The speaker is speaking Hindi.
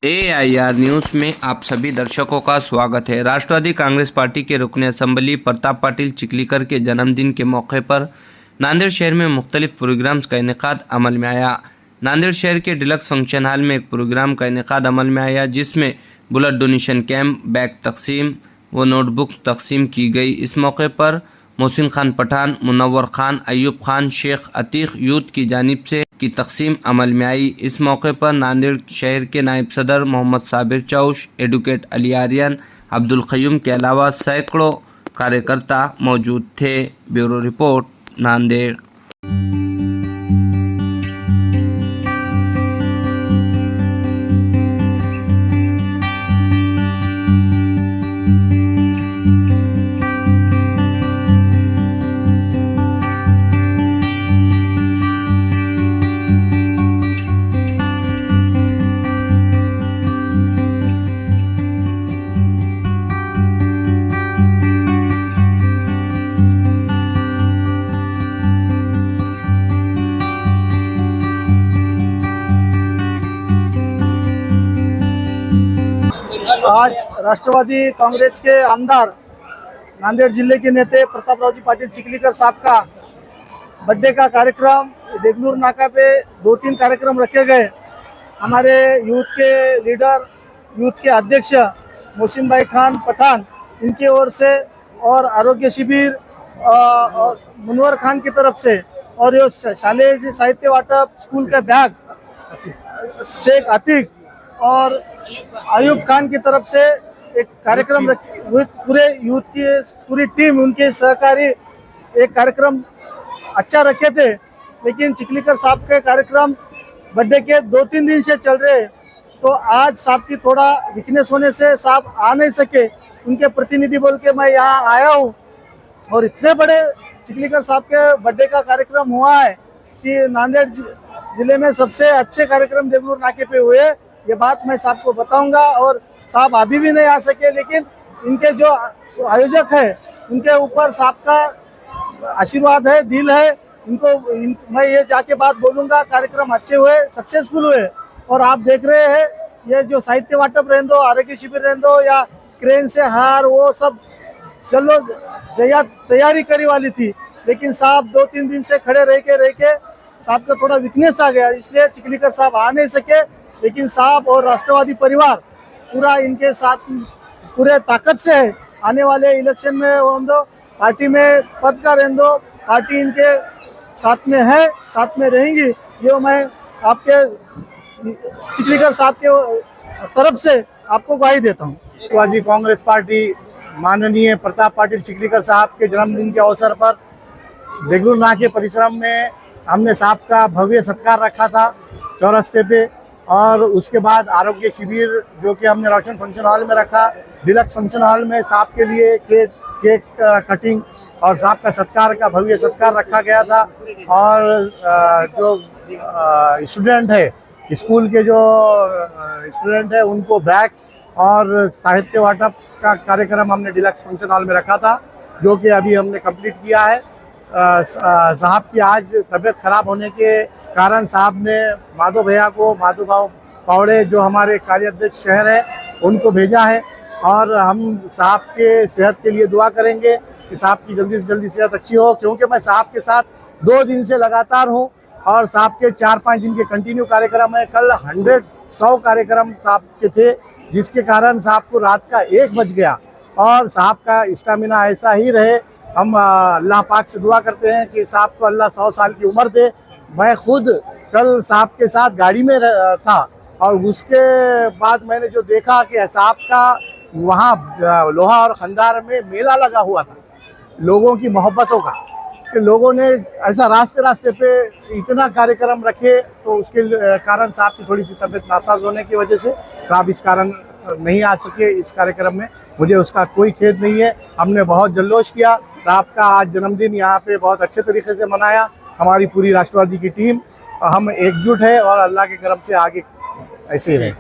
AIR न्यूज़ में आप सभी दर्शकों का स्वागत है। राष्ट्रवादी कांग्रेस पार्टी के रुकने असेंबली प्रताप पाटिल चिखलीकर के जन्मदिन के मौके पर नांदेड़ शहर में मुख्तलिफ प्रोग्राम्स का इनेकाद अमल में आया। नांदेड़ शहर के डिलक्स फंक्शन हॉल में एक प्रोग्राम का इनेकाद अमल में आया, जिसमें ब्लड डोनेशन कैंप, बैग तकसीम व नोटबुक तकसीम की गई। इस मौके पर मोहसिन खान पठान, मुनव्वर खान, अयूब खान, शेख अतीक यूथ की जानिब से की तकसीम अमल में आई। इस मौके पर नांदेड़ शहर के नायब सदर मोहम्मद साबिर चौश, एडवोकेट अली आर्यन, अब्दुल क़य्यूम के अलावा सैकड़ों कार्यकर्ता मौजूद थे। Bureau report, Nanded. आज राष्ट्रवादी कांग्रेस के आमदार नांदेड़ जिले के नेता प्रतापरावजी पाटिल चिखलीकर साहब का बर्थडे का कार्यक्रम देगलूर नाका पे 2-3 कार्यक्रम रखे गए। हमारे यूथ के लीडर, यूथ के अध्यक्ष मोहसिन भाई खान पठान, इनकी ओर से और आरोग्य शिविर और मुनव्वर खान की तरफ से और ये शालेय साहित्य वाटप, स्कूल का बैग शेख अतीक और अयूब खान की तरफ से एक कार्यक्रम पूरे यूथ की पूरी टीम, उनके सहकारी एक कार्यक्रम अच्छा रखे थे। लेकिन चिखलीकर साहब के कार्यक्रम बर्थडे के 2-3 दिन से चल रहे, तो आज साहब की थोड़ा वीकनेस होने से साहब आ नहीं सके। उनके प्रतिनिधि बोल के मैं यहाँ आया हूँ और इतने बड़े चिखलीकर साहब के बर्थडे का कार्यक्रम हुआ है कि नांदेड़ जिले में सबसे अच्छे कार्यक्रम देगलूर नाके पे हुए। ये बात मैं साहब को बताऊंगा और साहब अभी भी नहीं आ सके, लेकिन इनके जो आयोजक है उनके ऊपर साहब का आशीर्वाद है, दिल है। मैं ये जाके बात बोलूंगा, कार्यक्रम अच्छे हुए, सक्सेसफुल हुए। और आप देख रहे हैं ये जो साहित्य वाटप रहने दो, आरोग्य शिविर रहने दो या क्रेन से हार, वो सब चलो तैयारी करी वाली थी, लेकिन साहब 2-3 दिन से खड़े रह के साहब का थोड़ा वीकनेस आ गया, इसलिए चिखलीकर साहब आ नहीं सके। लेकिन साहब और राष्ट्रवादी परिवार पूरा इनके साथ पूरे ताकत से है। आने वाले इलेक्शन में वो पार्टी में पद का रहने दो, पार्टी इनके साथ में है, साथ में रहेंगी। ये मैं आपके चिखलीकर साहब के तरफ से आपको ग्वाही देता हूँ। राष्ट्रवादी कांग्रेस पार्टी माननीय प्रताप पाटिल चिखलीकर साहब के जन्मदिन के अवसर पर देगलूर नाके परिसर में हमने साहब का भव्य सत्कार रखा था चौरस्ते पे, और उसके बाद आरोग्य शिविर जो कि हमने रोशन फंक्शन हॉल में रखा। डिलक्स फंक्शन हॉल में साहब के लिए केक कटिंग और साहब का सत्कार का भव्य सत्कार रखा गया था। और जो स्टूडेंट है, स्कूल के जो स्टूडेंट है, उनको बैग्स और साहित्य वाटप का कार्यक्रम हमने डिलक्स फंक्शन हॉल में रखा था, जो कि अभी हमने कंप्लीट किया है। साहब की आज तबीयत खराब होने के कारण साहब ने माधव भैया को, माधव भाव पावड़े जो हमारे कार्याध्यक्ष शहर है, उनको भेजा है। और हम साहब के सेहत के लिए दुआ करेंगे कि साहब की जल्दी से जल्दी सेहत अच्छी हो, क्योंकि मैं साहब के साथ 2 दिन से लगातार हूँ और साहब के 4-5 दिन के कंटिन्यू कार्यक्रम है। कल 100 कार्यक्रम साहब के थे, जिसके कारण साहब को रात का 1 बज गया। और साहब का स्टेमिना ऐसा ही रहे। हम अल्लाह पाक से दुआ करते हैं कि साहब को अल्लाह 100 साल की उम्र दे। मैं खुद कल साहब के साथ गाड़ी में था और उसके बाद मैंने जो देखा कि साहब का वहाँ लोहा और खंदार में मेला लगा हुआ था लोगों की मोहब्बतों का, कि लोगों ने ऐसा रास्ते पे इतना कार्यक्रम रखे, तो उसके कारण साहब की थोड़ी सी तबीयत नासाज होने की वजह से साहब इस कारण नहीं आ सके इस कार्यक्रम में। मुझे उसका कोई खेद नहीं है। हमने बहुत जल्लोश किया। साहब का आज जन्मदिन यहाँ पे बहुत अच्छे तरीके से मनाया। हमारी पूरी राष्ट्रवादी की टीम, हम एकजुट है और अल्लाह के करम से आगे ऐसे ही रहे।